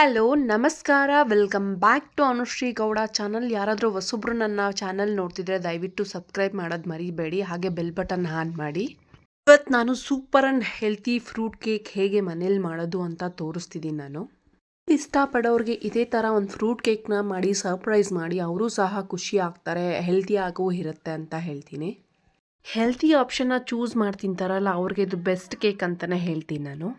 Hello ನಮಸ್ಕಾರ welcome back to Anushree Gowda channel. ಯಾರಾದರೂ ಹೊಸಬ್ರು ನನ್ನ ಚಾನಲ್ ನೋಡ್ತಿದ್ರೆ ದಯವಿಟ್ಟು ಸಬ್ಸ್ಕ್ರೈಬ್ ಮಾಡೋದು ಮರಿಬೇಡಿ, ಹಾಗೆ ಬೆಲ್ ಬಟನ್ ಆನ್ ಮಾಡಿ. ಇವತ್ತು ನಾನು super and healthy fruit cake ಹೇಗೆ ಮನೇಲಿ ಮಾಡೋದು ಅಂತ ತೋರಿಸ್ತಿದ್ದೀನಿ. ನಾನು ಇಷ್ಟಪಡೋರಿಗೆ ಇದೇ ಥರ ಒಂದು ಫ್ರೂಟ್ ಕೇಕ್ನ ಮಾಡಿ ಸರ್ಪ್ರೈಸ್ ಮಾಡಿ, ಅವರು ಸಹ ಖುಷಿ ಆಗ್ತಾರೆ, ಹೆಲ್ತಿ ಆಗೋ ಇರುತ್ತೆ ಅಂತ ಹೇಳ್ತೀನಿ. ಹೆಲ್ತಿ ಆಪ್ಷನ್ನ ಚೂಸ್ ಮಾಡಿ ತಿಂತಾರಲ್ಲ ಅವ್ರಿಗೆ ಇದು ಬೆಸ್ಟ್ ಕೇಕ್ ಅಂತಲೇ ಹೇಳ್ತೀನಿ ನಾನು.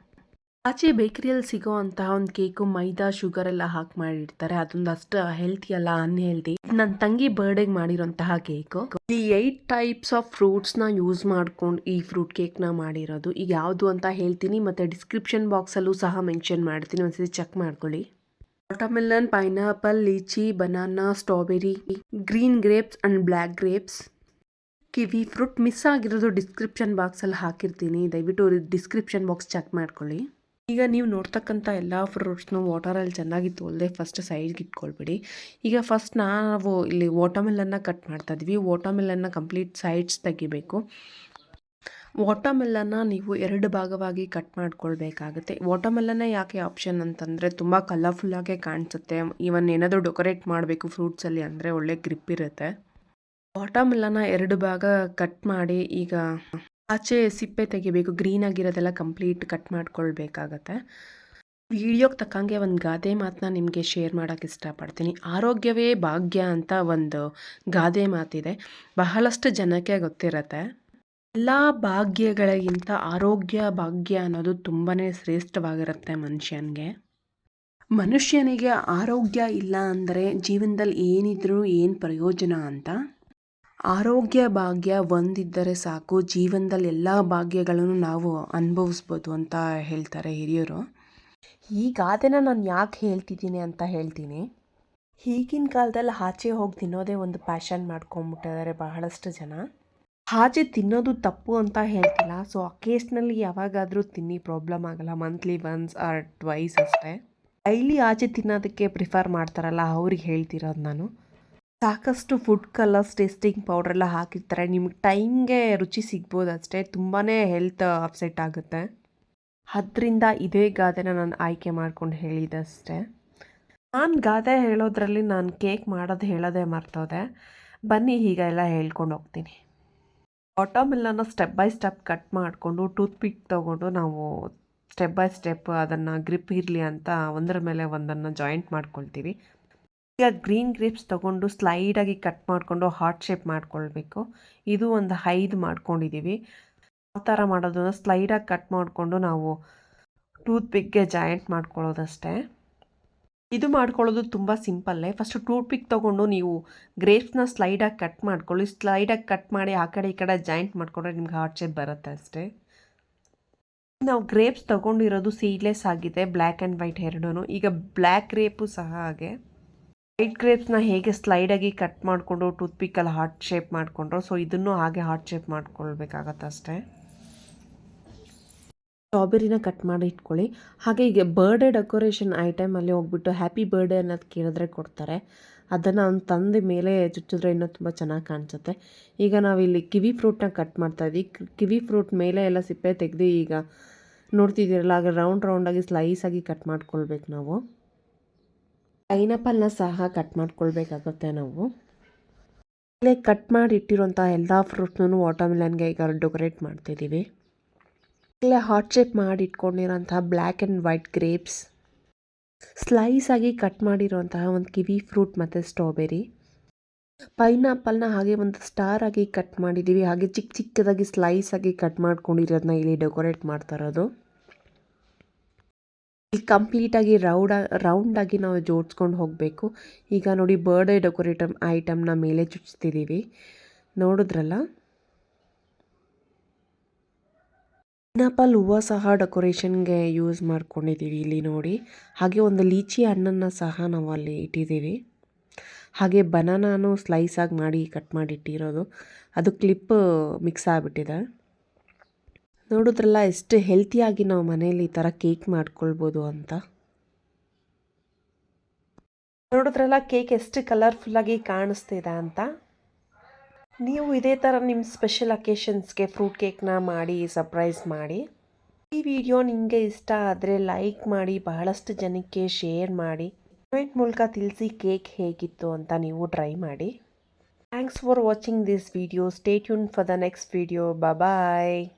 ಆಚೆ ಬೇಕರಿಯಲ್ಲಿ ಸಿಗೋ ಅಂತಹ ಒಂದು ಕೇಕು ಮೈದಾ ಶುಗರ್ ಎಲ್ಲ ಹಾಕಿ ಮಾಡಿರ್ತಾರೆ, ಅದೊಂದು ಅಷ್ಟು ಹೆಲ್ತಿ ಅಲ್ಲ, ಅನ್ಹೆಲ್ತಿ. ನನ್ನ ತಂಗಿ ಬರ್ಡೇಗೆ ಮಾಡಿರೋಂತಹ ಕೇಕು. ಈ 8 ಟೈಪ್ಸ್ ಆಫ್ ಫ್ರೂಟ್ಸ್ನ ಯೂಸ್ ಮಾಡ್ಕೊಂಡು ಈ ಫ್ರೂಟ್ ಕೇಕ್ನ ಮಾಡಿರೋದು. ಈಗ ಯಾವುದು ಅಂತ ಹೇಳ್ತೀನಿ, ಮತ್ತು ಡಿಸ್ಕ್ರಿಪ್ಷನ್ ಬಾಕ್ಸಲ್ಲೂ ಸಹ ಮೆನ್ಷನ್ ಮಾಡ್ತೀನಿ, ಒಂದ್ಸತಿ ಚೆಕ್ ಮಾಡ್ಕೊಳ್ಳಿ. Watermelon, pineapple, lychee, banana, strawberry, green grapes and black grapes, kiwi fruit. Miss ಆಗಿರೋದು ಡಿಸ್ಕ್ರಿಪ್ಷನ್ ಬಾಕ್ಸಲ್ಲಿ ಹಾಕಿರ್ತೀನಿ, ದಯವಿಟ್ಟು ಡಿಸ್ಕ್ರಿಪ್ಷನ್ ಬಾಕ್ಸ್ ಚೆಕ್ ಮಾಡ್ಕೊಳ್ಳಿ. ಈಗ ನೀವು ನೋಡ್ತಕ್ಕಂಥ ಎಲ್ಲ ಫ್ರೂಟ್ಸ್ನು ವಾಟರಲ್ಲಿ ಚೆನ್ನಾಗಿ ತೊಳೆದೆ ಫಸ್ಟ್ ಸೈಡ್ಗೆ ಇಟ್ಕೊಳ್ಬಿಡಿ. ಈಗ ಫಸ್ಟ್ ನಾವು ಇಲ್ಲಿ ವಾಟರ್ಮೆಲನ್ನ ಕಟ್ ಮಾಡ್ತಾ ಇದ್ವಿ. ವಾಟರ್ಮೆಲನ್ನ ಕಂಪ್ಲೀಟ್ ಸೈಡ್ಸ್ ತೆಗಿಬೇಕು. ವಾಟರ್ಮೆಲನ್ನ ನೀವು 2 ಭಾಗವಾಗಿ ಕಟ್ ಮಾಡ್ಕೊಳ್ಬೇಕಾಗುತ್ತೆ. ವಾಟರ್ಮೆಲನ್ನ ಯಾಕೆ ಆಪ್ಷನ್ ಅಂತಂದರೆ ತುಂಬ ಕಲರ್ಫುಲ್ಲಾಗೆ ಕಾಣಿಸುತ್ತೆ. ಈವನ್ ಏನಾದರೂ ಡೆಕೋರೇಟ್ ಮಾಡಬೇಕು ಫ್ರೂಟ್ಸಲ್ಲಿ ಅಂದರೆ ಒಳ್ಳೆ ಗ್ರಿಪ್ ಇರುತ್ತೆ. ವಾಟರ್ಮೆಲನ್ನ 2 ಭಾಗ ಕಟ್ ಮಾಡಿ ಈಗ ಆಚೆ ಸಿಪ್ಪೆ ತೆಗಿಬೇಕು. ಗ್ರೀನ್ ಆಗಿರೋದೆಲ್ಲ ಕಂಪ್ಲೀಟ್ ಕಟ್ ಮಾಡ್ಕೊಳ್ಬೇಕಾಗತ್ತೆ. ವಿಡಿಯೋಗೆ ತಕ್ಕಂಗೆ ಒಂದು ಗಾದೆ ಮಾತನ್ನ ನಿಮಗೆ ಶೇರ್ ಮಾಡೋಕ್ಕೆ ಇಷ್ಟಪಡ್ತೀನಿ. ಆರೋಗ್ಯವೇ ಭಾಗ್ಯ ಅಂತ ಒಂದು ಗಾದೆ ಮಾತಿದೆ, ಬಹಳಷ್ಟು ಜನಕ್ಕೆ ಗೊತ್ತಿರತ್ತೆ. ಎಲ್ಲ ಭಾಗ್ಯಗಳಿಗಿಂತ ಆರೋಗ್ಯ ಭಾಗ್ಯ ಅನ್ನೋದು ತುಂಬಾ ಶ್ರೇಷ್ಠವಾಗಿರುತ್ತೆ ಮನುಷ್ಯನಿಗೆ. ಮನುಷ್ಯನಿಗೆ ಆರೋಗ್ಯ ಇಲ್ಲ ಅಂದರೆ ಜೀವನದಲ್ಲಿ ಏನಿದ್ರೂ ಏನು ಪ್ರಯೋಜನ ಅಂತ. ಆರೋಗ್ಯ ಭಾಗ್ಯ ಒಂದಿದ್ದರೆ ಸಾಕು, ಜೀವನದಲ್ಲಿ ಎಲ್ಲ ಭಾಗ್ಯಗಳನ್ನು ನಾವು ಅನುಭವಿಸ್ಬೋದು ಅಂತ ಹೇಳ್ತಾರೆ ಹಿರಿಯರು. ಈ ಗಾದೆನ ನಾನು ಯಾಕೆ ಹೇಳ್ತಿದ್ದೀನಿ ಅಂತ ಹೇಳ್ತೀನಿ. ಈಗಿನ ಕಾಲದಲ್ಲಿ ಆಚೆ ಹೋಗಿ ತಿನ್ನೋದೇ ಒಂದು ಪ್ಯಾಷನ್ ಮಾಡ್ಕೊಂಬಿಟ್ಟಿದ್ದಾರೆ ಬಹಳಷ್ಟು ಜನ. ಆಚೆ ತಿನ್ನೋದು ತಪ್ಪು ಅಂತ ಹೇಳ್ತಿಲ್ಲ, ಸೊ ಅಕೇಸ್ನಲ್ಲಿ ಯಾವಾಗಾದರೂ ತಿನ್ನಿ, ಪ್ರಾಬ್ಲಮ್ ಆಗಲ್ಲ. ಮಂತ್ಲಿ ಒನ್ಸ್ ಆರ್ ಟ್ವೈಸ್ ಅಷ್ಟೇ. ಡೈಲಿ ಆಚೆ ತಿನ್ನೋದಕ್ಕೆ ಪ್ರಿಫರ್ ಮಾಡ್ತಾರಲ್ಲ ಅವ್ರಿಗೆ ಹೇಳ್ತಿರೋದು ನಾನು. ಸಾಕಷ್ಟು ಫುಡ್ ಕಲರ್ಸ್, ಟೇಸ್ಟಿಂಗ್ ಪೌಡ್ರೆಲ್ಲ ಹಾಕಿರ್ತಾರೆ, ನಿಮಗೆ ಟೈಮ್ಗೆ ರುಚಿ ಸಿಗ್ಬೋದು ಅಷ್ಟೇ, ತುಂಬಾ ಹೆಲ್ತ್ ಅಪ್ಸೆಟ್ ಆಗುತ್ತೆ. ಅದರಿಂದ ಇದೇ ಗಾದೆನ ನಾನು ಆಯ್ಕೆ ಮಾಡ್ಕೊಂಡು ಹೇಳಿದಷ್ಟೇ. ನಾನು ಗಾದೆ ಹೇಳೋದ್ರಲ್ಲಿ ನಾನು ಕೇಕ್ ಮಾಡೋದು ಹೇಳೋದೇ ಮರ್ತೋದೆ. ಬನ್ನಿ ಈಗ ಎಲ್ಲ ಹೇಳ್ಕೊಂಡು ಹೋಗ್ತೀನಿ. ವಾಟರ್ಮೆಲನ್ನ ಸ್ಟೆಪ್ ಬೈ ಸ್ಟೆಪ್ ಕಟ್ ಮಾಡಿಕೊಂಡು ಟೂತ್ಪಿಕ್ ತೊಗೊಂಡು ನಾವು ಸ್ಟೆಪ್ ಬೈ ಸ್ಟೆಪ್ ಅದನ್ನು ಗ್ರಿಪ್ ಇರಲಿ ಅಂತ ಒಂದರ ಮೇಲೆ ಒಂದನ್ನು ಜಾಯಿಂಟ್ ಮಾಡ್ಕೊಳ್ತೀವಿ. ಈಗ ಗ್ರೀನ್ ಗ್ರೇಪ್ಸ್ ತೊಗೊಂಡು ಸ್ಲೈಡಾಗಿ ಕಟ್ ಮಾಡಿಕೊಂಡು ಹಾರ್ಟ್ ಶೇಪ್ ಮಾಡ್ಕೊಳ್ಬೇಕು. ಇದು ಒಂದು 5 ಮಾಡ್ಕೊಂಡಿದ್ದೀವಿ. ಆ ಥರ ಮಾಡೋದನ್ನು ಸ್ಲೈಡಾಗಿ ಕಟ್ ಮಾಡಿಕೊಂಡು ನಾವು ಟೂತ್ಪಿಕ್ಗೆ ಜಾಯಿಂಟ್ ಮಾಡ್ಕೊಳ್ಳೋದಷ್ಟೇ. ಇದು ಮಾಡ್ಕೊಳ್ಳೋದು ತುಂಬ ಸಿಂಪಲ್ಲೇ. ಫಸ್ಟು ಟೂತ್ಪಿಕ್ ತೊಗೊಂಡು ನೀವು ಗ್ರೇಪ್ಸ್ನ ಸ್ಲೈಡಾಗಿ ಕಟ್ ಮಾಡ್ಕೊಳ್ಳಿ. ಸ್ಲೈಡಾಗಿ ಕಟ್ ಮಾಡಿ ಆ ಕಡೆ ಈ ಕಡೆ ಜಾಯಿಂಟ್ ಮಾಡಿಕೊಂಡ್ರೆ ನಿಮ್ಗೆ ಹಾರ್ಟ್ ಶೇಪ್ ಬರುತ್ತೆ ಅಷ್ಟೇ. ನಾವು ಗ್ರೇಪ್ಸ್ ತೊಗೊಂಡಿರೋದು ಸೀಡ್ಲೆಸ್ ಆಗಿದೆ, ಬ್ಲ್ಯಾಕ್ ಆ್ಯಂಡ್ ವೈಟ್ ಎರಡೂ. ಈಗ ಬ್ಲ್ಯಾಕ್ ಗ್ರೇಪು ಸಹ ಹಾಗೆ. ವೈಟ್ ಗ್ರೇಪ್ಸ್ನ ಹೇಗೆ ಸ್ಲೈಡಾಗಿ ಕಟ್ ಮಾಡಿಕೊಂಡು ಟೂತ್ಪಿಕ್ಕಲ್ಲಿ ಹಾರ್ಟ್ ಶೇಪ್ ಮಾಡಿಕೊಂಡ್ರು, ಸೊ ಇದನ್ನು ಹಾಗೆ ಹಾರ್ಟ್ ಶೇಪ್ ಮಾಡ್ಕೊಳ್ಬೇಕಾಗತ್ತೆ ಅಷ್ಟೇ. ಸ್ಟ್ರಾಬೆರಿನ ಕಟ್ ಮಾಡಿ ಇಟ್ಕೊಳ್ಳಿ. ಹಾಗೆ ಈಗ ಬರ್ಡೇ ಡೆಕೋರೇಷನ್ ಐಟಮಲ್ಲಿ ಹೋಗ್ಬಿಟ್ಟು ಹ್ಯಾಪಿ ಬರ್ಡೇ ಅನ್ನೋದು ಕೇಳಿದ್ರೆ ಕೊಡ್ತಾರೆ. ಅದನ್ನು ಅವ್ನು ತಂದ ಮೇಲೆ ಚುಚ್ಚಿದ್ರೆ ಇನ್ನೂ ತುಂಬ ಚೆನ್ನಾಗಿ ಕಾಣಿಸುತ್ತೆ. ಈಗ ನಾವಿಲ್ಲಿ ಕಿವಿ ಫ್ರೂಟ್ನ ಕಟ್ ಮಾಡ್ತಾಯಿದ್ವಿ. ಕಿವಿ ಫ್ರೂಟ್ ಮೇಲೆ ಎಲ್ಲ ಸಿಪ್ಪೆ ತೆಗೆದು ಈಗ ನೋಡ್ತಿದ್ದೀರಲ್ಲ, ಆಗ ರೌಂಡಾಗಿ ಸ್ಲೈಸಾಗಿ ಕಟ್ ಮಾಡ್ಕೊಳ್ಬೇಕು ನಾವು. ಪೈನಾಪಲ್ನ ಸಹ ಕಟ್ ಮಾಡ್ಕೊಳ್ಬೇಕಾಗುತ್ತೆ ನಾವು. ಇಲ್ಲೇ ಕಟ್ ಮಾಡಿ ಇಟ್ಟಿರೋಂಥ ಎಲ್ಲ ಫ್ರೂಟ್ನೂ ವಾಟರ್ಮೆಲನ್ಗೆ ಈಗ ಡೆಕೋರೇಟ್ ಮಾಡ್ತಿದ್ದೀವಿ. ಇಲ್ಲೇ ಹಾರ್ಟ್ ಶೇಪ್ ಮಾಡಿ ಇಟ್ಕೊಂಡಿರೋಂತಹ ಬ್ಲ್ಯಾಕ್ ಆ್ಯಂಡ್ ವೈಟ್ ಗ್ರೇಪ್ಸ್, ಸ್ಲೈಸಾಗಿ ಕಟ್ ಮಾಡಿರೋಂತಹ ಒಂದು ಕಿವಿ ಫ್ರೂಟ್ ಮತ್ತು ಸ್ಟ್ರಾಬೆರಿ, ಪೈನಾಪಲ್ನ ಹಾಗೆ ಒಂದು ಸ್ಟಾರ್ ಆಗಿ ಕಟ್ ಮಾಡಿದ್ದೀವಿ. ಹಾಗೆ ಚಿಕ್ಕ ಚಿಕ್ಕದಾಗಿ ಸ್ಲೈಸಾಗಿ ಕಟ್ ಮಾಡ್ಕೊಂಡಿರೋದನ್ನ ಇಲ್ಲಿ ಡೆಕೋರೇಟ್ ಮಾಡ್ತಾ ಇರೋದು. ಇಲ್ಲಿ ಕಂಪ್ಲೀಟಾಗಿ ರೌಂಡಾಗಿ ನಾವು ಜೋಡಿಸ್ಕೊಂಡು ಹೋಗಬೇಕು. ಈಗ ನೋಡಿ ಬರ್ಡೇ ಡೆಕೋರೇಟಮ್ ಐಟಮ್ನ ಮೇಲೆ ಚುಚ್ತಿದ್ದೀವಿ, ನೋಡಿದ್ರಲ್ಲ. ಪೈನಾಪಲ್ ಹೂವು ಸಹ ಡೆಕೋರೇಷನ್ಗೆ ಯೂಸ್ ಮಾಡ್ಕೊಂಡಿದ್ದೀವಿ ಇಲ್ಲಿ ನೋಡಿ. ಹಾಗೆ ಒಂದು ಲೀಚಿ ಹಣ್ಣನ್ನು ಸಹ ನಾವು ಅಲ್ಲಿ ಇಟ್ಟಿದ್ದೀವಿ. ಹಾಗೆ ಬನಾನಾನು ಸ್ಲೈಸಾಗಿ ಮಾಡಿ ಕಟ್ ಮಾಡಿ ಇಟ್ಟಿರೋದು, ಅದು ಕ್ಲಿಪ್ ಮಿಕ್ಸ್ ಆಗಿಬಿಟ್ಟಿದೆ. ನೋಡಿದ್ರಲ್ಲ ಎಷ್ಟು ಹೆಲ್ತಿಯಾಗಿ ನಾವು ಮನೇಲಿ ಈ ಥರ ಕೇಕ್ ಮಾಡ್ಕೊಳ್ಬೋದು ಅಂತ. ನೋಡಿದ್ರಲ್ಲ ಕೇಕ್ ಎಷ್ಟು ಕಲರ್ಫುಲ್ಲಾಗಿ ಕಾಣಿಸ್ತಿದೆ ಅಂತ. ನೀವು ಇದೇ ಥರ ನಿಮ್ಮ ಸ್ಪೆಷಲ್ ಅಕೇಶನ್ಸ್ಗೆ ಫ್ರೂಟ್ ಕೇಕ್ನ ಮಾಡಿ ಸರ್ಪ್ರೈಸ್ ಮಾಡಿ. ಈ ವಿಡಿಯೋ ನಿಮಗೆ ಇಷ್ಟ ಆದರೆ ಲೈಕ್ ಮಾಡಿ, ಬಹಳಷ್ಟು ಜನಕ್ಕೆ ಶೇರ್ ಮಾಡಿ, ಕಮೆಂಟ್ ಮೂಲಕ ತಿಳಿಸಿ ಕೇಕ್ ಹೇಗಿತ್ತು ಅಂತ ನೀವು ಟ್ರೈ ಮಾಡಿ. Thanks for watching this video. Stay tune for the next video. Bye.